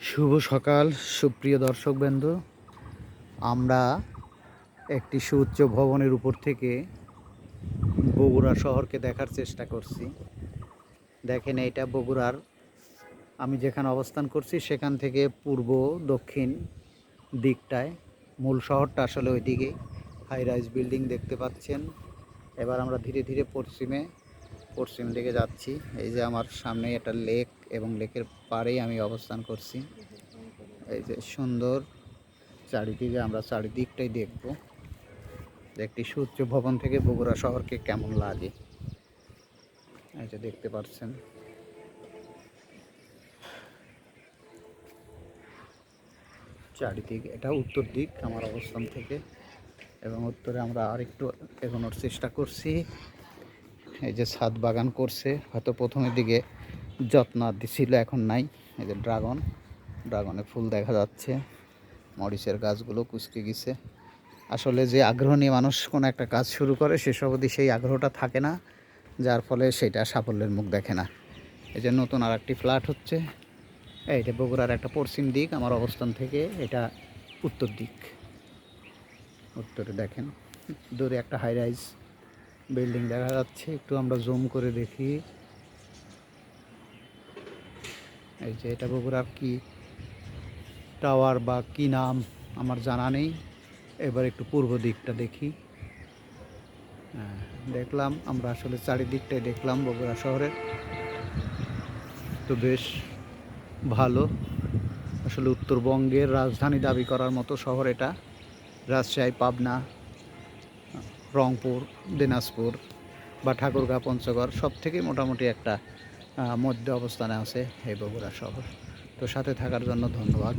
শুভ সকাল সুপ্রিয় দর্শকবৃন্দ। আমরা একটি সুউচ্চ ভবনের উপর থেকে বগুড়া শহরকে দেখার চেষ্টা করছি। দেখেন, এটা বগুড়ার, আমি যেখানে অবস্থান করছি সেখান থেকে পূর্ব দক্ষিণ দিকটায়। মূল শহরটা আসলে ওইদিকেই। হাই রাইজ বিল্ডিং দেখতে পাচ্ছেন। এবার আমরা ধীরে ধীরে পশ্চিম দিকে যাচ্ছি। এই যে আমার সামনে একটা লেক, এবং লেকের পাড়েই আমি অবস্থান করছি। এই যে সুন্দর চারিদিকে, আমরা চারিদিকটাই দেখব। একটি সুউচ্চ ভবন থেকে বগুড়া শহরকে কেমন লাগে, এই যে দেখতে পাচ্ছেন। চারিদিকে, এটা উত্তর দিক আমার অবস্থান থেকে, এবং উত্তরে আমরা আরেকটু এগোনোর চেষ্টা করছি। এই যে ছাদ বাগান করছে, হয়তো প্রথমের দিকে যত্ন দিছিল, এখন নাই। এই যে ড্রাগনে ফুল দেখা যাচ্ছে। মরিচের গাছগুলো কুচকে গেছে। আসলে যে আগ্রহ নিয়ে মানুষ কোনো একটা কাজ শুরু করে, শেষ অবধি সেই আগ্রহটা থাকে না, যার ফলে সেটা সাফল্যের মুখ দেখে না। এই যে নতুন আর একটি ফ্ল্যাট হচ্ছে। এইটা বগুড়ার একটা পশ্চিম দিক আমার অবস্থান থেকে, এটা উত্তর দিক। উত্তরে দেখেন দূরে একটা হাই রাইজ বিল্ডিং দেখা যাচ্ছে। একটু আমরা জুম করে দেখি। এই যে এটা বগুড়ার কি টাওয়ার বা কি নাম আমার জানা নেই। এবার একটু পূর্ব দিকটা দেখি। দেখলাম আমরা আসলে চারিদিকটাই দেখলাম বগুড়া শহরের। তো বেশ ভালো। আসলে উত্তরবঙ্গের রাজধানী দাবি করার মতো শহর এটা। রাজশাহী, পাবনা, রংপুর, দিনাজপুর বা ঠাকুরগাঁও, পঞ্চগড় সব থেকেই মোটামুটি একটা মধ্য অবস্থানে আছে এই বগুড়া শহর। তো সাথে থাকার জন্য ধন্যবাদ।